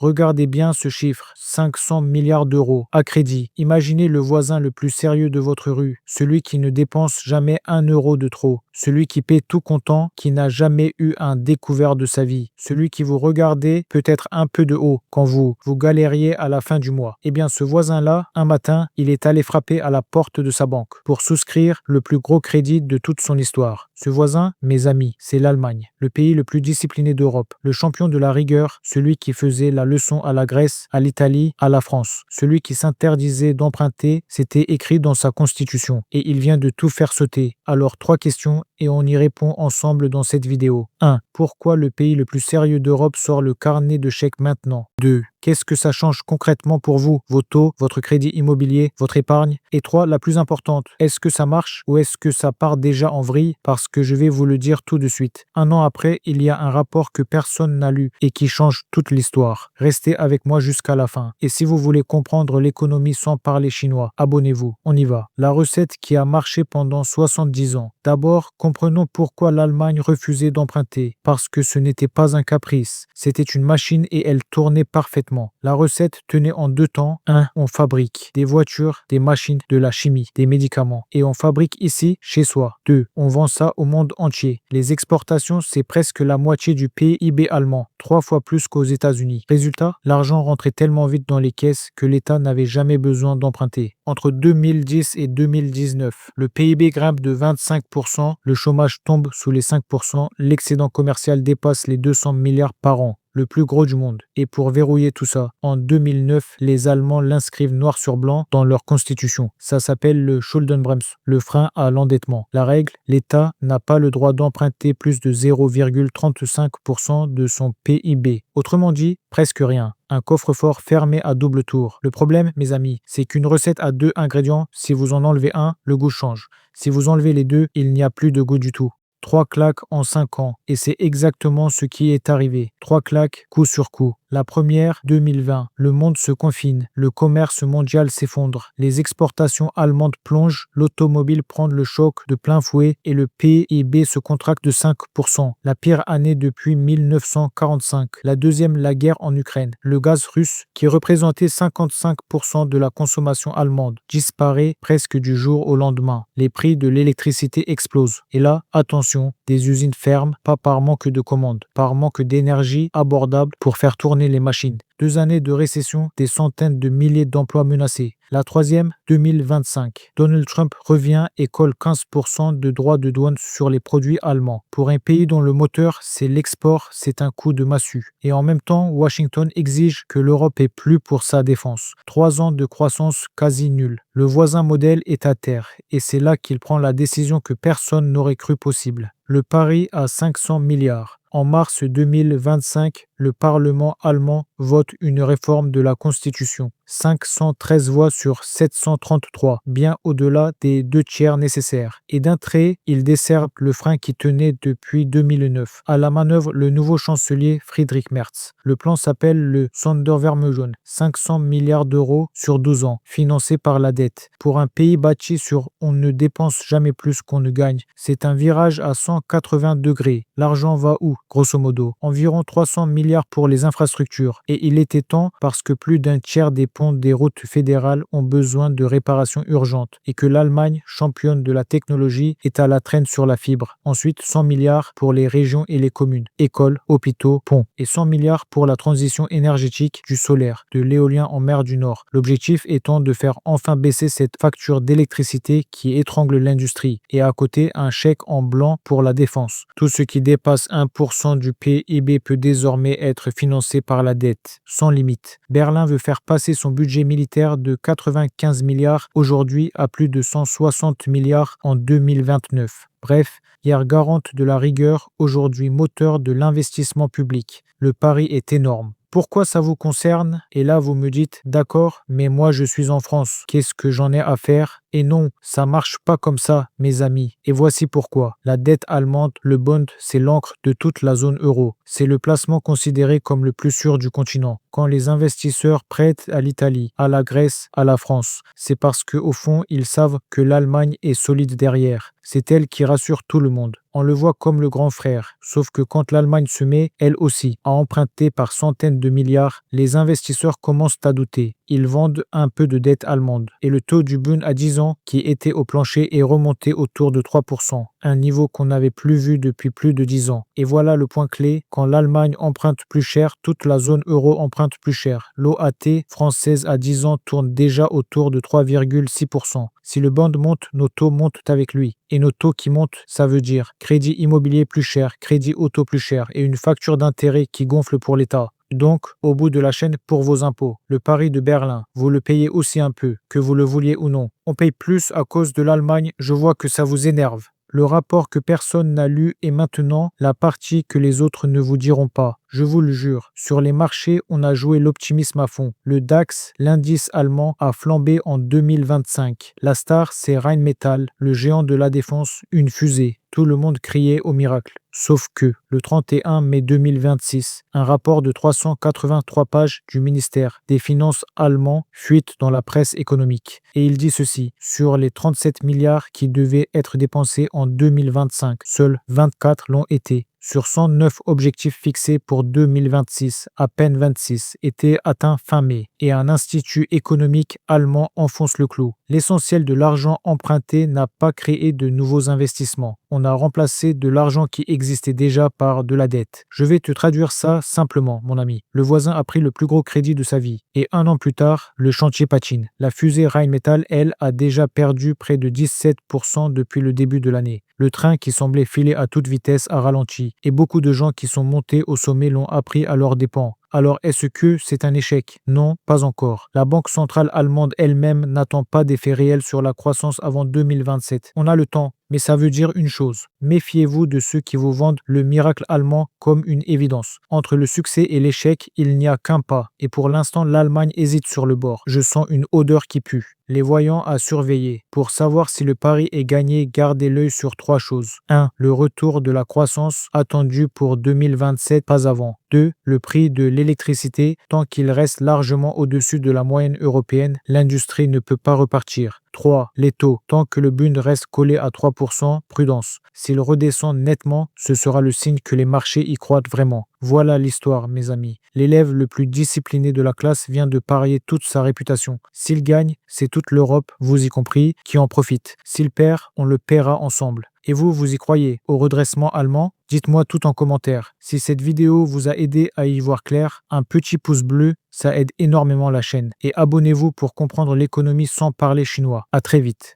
Regardez bien ce chiffre, 500 milliards d'euros à crédit. Imaginez le voisin le plus sérieux de votre rue, celui qui ne dépense jamais 1 euro de trop, celui qui paie tout comptant, qui n'a jamais eu un découvert de sa vie, celui qui vous regardait peut-être un peu de haut quand vous galériez à la fin du mois. Eh bien, ce voisin-là, un matin, il est allé frapper à la porte de sa banque pour souscrire le plus gros crédit de toute son histoire. Ce voisin, mes amis, c'est l'Allemagne, le pays le plus discipliné d'Europe, le champion de la rigueur, celui qui faisait la leçon à la Grèce, à l'Italie, à la France, celui qui s'interdisait d'emprunter, c'était écrit dans sa constitution, et il vient de tout faire sauter. Alors 3 questions et on y répond ensemble dans cette vidéo. 1. Pourquoi le pays le plus sérieux d'Europe sort le carnet de chèques maintenant? 2. Qu'est-ce que ça change concrètement pour vous, vos taux, votre crédit immobilier, votre épargne? Et 3, la plus importante, est-ce que ça marche ou est-ce que ça part déjà en vrille? Parce que je vais vous le dire tout de suite. 1 an après, il y a un rapport que personne n'a lu et qui change toute l'histoire. Restez avec moi jusqu'à la fin. Et si vous voulez comprendre l'économie sans parler chinois, abonnez-vous. On y va. La recette qui a marché pendant 70 ans. D'abord, comprenons pourquoi l'Allemagne refusait d'emprunter. Parce que ce n'était pas un caprice. C'était une machine et elle tournait parfaitement. La recette tenait en 2 temps. 1. On fabrique des voitures, des machines, de la chimie, des médicaments. Et on fabrique ici, chez soi. 2. On vend ça au monde entier. Les exportations, c'est presque la moitié du PIB allemand. 3 fois plus qu'aux États-Unis. Résultat, l'argent rentrait tellement vite dans les caisses que l'État n'avait jamais besoin d'emprunter. Entre 2010 et 2019, le PIB grimpe de 25%, le chômage tombe sous les 5%, l'excédent commercial dépasse les 200 milliards par an, le plus gros du monde. Et pour verrouiller tout ça, en 2009, les Allemands l'inscrivent noir sur blanc dans leur constitution. Ça s'appelle le Schuldenbremse, le frein à l'endettement. La règle, l'État n'a pas le droit d'emprunter plus de 0,35% de son PIB. Autrement dit, presque rien. Un coffre-fort fermé à double tour. Le problème, mes amis, c'est qu'une recette a 2 ingrédients. Si vous en enlevez un, le goût change. Si vous enlevez les 2, il n'y a plus de goût du tout. 3 claques en 5 ans. Et c'est exactement ce qui est arrivé. 3 claques, coup sur coup. La première, 2020. Le monde se confine. Le commerce mondial s'effondre. Les exportations allemandes plongent. L'automobile prend le choc de plein fouet et le PIB se contracte de 5%. La pire année depuis 1945. La deuxième, la guerre en Ukraine. Le gaz russe, qui représentait 55% de la consommation allemande, disparaît presque du jour au lendemain. Les prix de l'électricité explosent. Et là, attention, des usines ferment, pas par manque de commandes, par manque d'énergie abordable pour faire tourner les machines. 2 années de récession, des centaines de milliers d'emplois menacés. La troisième, 2025. Donald Trump revient et colle 15% de droits de douane sur les produits allemands. Pour un pays dont le moteur, c'est l'export, c'est un coup de massue. Et en même temps, Washington exige que l'Europe ait plus pour sa défense. 3 ans de croissance quasi nulle. Le voisin modèle est à terre et c'est là qu'il prend la décision que personne n'aurait cru possible. Le pari à 500 milliards. En mars 2025, le Parlement allemand vote une réforme de la Constitution. 513 voix sur 733, bien au-delà des 2 tiers nécessaires. Et d'un trait, il desserre le frein qui tenait depuis 2009. À la manœuvre, le nouveau chancelier Friedrich Merz. Le plan s'appelle le Sondervermögen, 500 milliards d'euros sur 12 ans, financé par la dette. Pour un pays bâti sur on ne dépense jamais plus qu'on ne gagne, c'est un virage à 180 degrés. L'argent va où, grosso modo? Environ 300 milliards pour les infrastructures. Et il était temps parce que plus d'un tiers des ponts des routes fédérales ont besoin de réparations urgentes et que l'Allemagne, championne de la technologie, est à la traîne sur la fibre. Ensuite, 100 milliards pour les régions et les communes, écoles, hôpitaux, ponts. Et 100 milliards pour la transition énergétique du solaire, de l'éolien en mer du Nord. L'objectif étant de faire enfin baisser cette facture d'électricité qui étrangle l'industrie. Et à côté, un chèque en blanc pour la défense. Tout ce qui dépasse 1% du PIB peut désormais être financé par la dette, sans limite. Berlin veut faire passer son budget militaire de 95 milliards aujourd'hui à plus de 160 milliards en 2029. Bref, hier garante de la rigueur, aujourd'hui moteur de l'investissement public. Le pari est énorme. Pourquoi ça vous concerne? Et là, vous me dites, d'accord, mais moi je suis en France. Qu'est-ce que j'en ai à faire? Et non, ça marche pas comme ça, mes amis. Et voici pourquoi. La dette allemande, le bond, c'est l'encre de toute la zone euro. C'est le placement considéré comme le plus sûr du continent. Quand les investisseurs prêtent à l'Italie, à la Grèce, à la France, c'est parce qu'au fond, ils savent que l'Allemagne est solide derrière. C'est elle qui rassure tout le monde. On le voit comme le grand frère. Sauf que quand l'Allemagne se met, elle aussi, à emprunter par centaines de milliards, les investisseurs commencent à douter. Ils vendent un peu de dette allemande. Et le taux du Bund à 10 ans, qui était au plancher, est remonté autour de 3%, un niveau qu'on n'avait plus vu depuis plus de 10 ans. Et voilà le point clé, quand l'Allemagne emprunte plus cher, toute la zone euro emprunte plus cher. L'OAT française à 10 ans tourne déjà autour de 3,6%. Si le bond monte, nos taux montent avec lui. Et nos taux qui montent, ça veut dire crédit immobilier plus cher, crédit auto plus cher et une facture d'intérêt qui gonfle pour l'État. Donc, au bout de la chaîne pour vos impôts, le pari de Berlin, vous le payez aussi un peu, que vous le vouliez ou non. On paye plus à cause de l'Allemagne, je vois que ça vous énerve. Le rapport que personne n'a lu est maintenant la partie que les autres ne vous diront pas. Je vous le jure, sur les marchés, on a joué l'optimisme à fond. Le DAX, l'indice allemand, a flambé en 2025. La star, c'est Rheinmetall, le géant de la défense, une fusée. Tout le monde criait au miracle. Sauf que, le 31 mai 2026, un rapport de 383 pages du ministère des Finances allemand fuite dans la presse économique. Et il dit ceci, sur les 37 milliards qui devaient être dépensés en 2025, seuls 24 l'ont été. Sur 109 objectifs fixés pour 2026, à peine 26 étaient atteints fin mai, et un institut économique allemand enfonce le clou. L'essentiel de l'argent emprunté n'a pas créé de nouveaux investissements. On a remplacé de l'argent qui existait déjà par de la dette. Je vais te traduire ça simplement, mon ami. Le voisin a pris le plus gros crédit de sa vie. Et un an plus tard, le chantier patine. La fusée Rheinmetall, elle, a déjà perdu près de 17% depuis le début de l'année. Le train qui semblait filer à toute vitesse a ralenti. Et beaucoup de gens qui sont montés au sommet l'ont appris à leurs dépens. Alors est-ce que c'est un échec? Non, pas encore. La Banque centrale allemande elle-même n'attend pas d'effet réel sur la croissance avant 2027. On a le temps, mais ça veut dire une chose. Méfiez-vous de ceux qui vous vendent le miracle allemand comme une évidence. Entre le succès et l'échec, il n'y a qu'un pas. Et pour l'instant, l'Allemagne hésite sur le bord. Je sens une odeur qui pue. Les voyants à surveiller. Pour savoir si le pari est gagné, gardez l'œil sur 3 choses. 1. Le retour de la croissance attendu pour 2027, pas avant. 2. Le prix de l'électricité. Tant qu'il reste largement au-dessus de la moyenne européenne, l'industrie ne peut pas repartir. 3. Les taux. Tant que le Bund reste collé à 3%, prudence. S'il redescend nettement, ce sera le signe que les marchés y croient vraiment. Voilà l'histoire, mes amis. L'élève le plus discipliné de la classe vient de parier toute sa réputation. S'il gagne, c'est toute l'Europe, vous y compris, qui en profite. S'il perd, on le paiera ensemble. Et vous, vous y croyez au redressement allemand? Dites-moi tout en commentaire. Si cette vidéo vous a aidé à y voir clair, un petit pouce bleu, ça aide énormément la chaîne. Et abonnez-vous pour comprendre l'économie sans parler chinois. À très vite.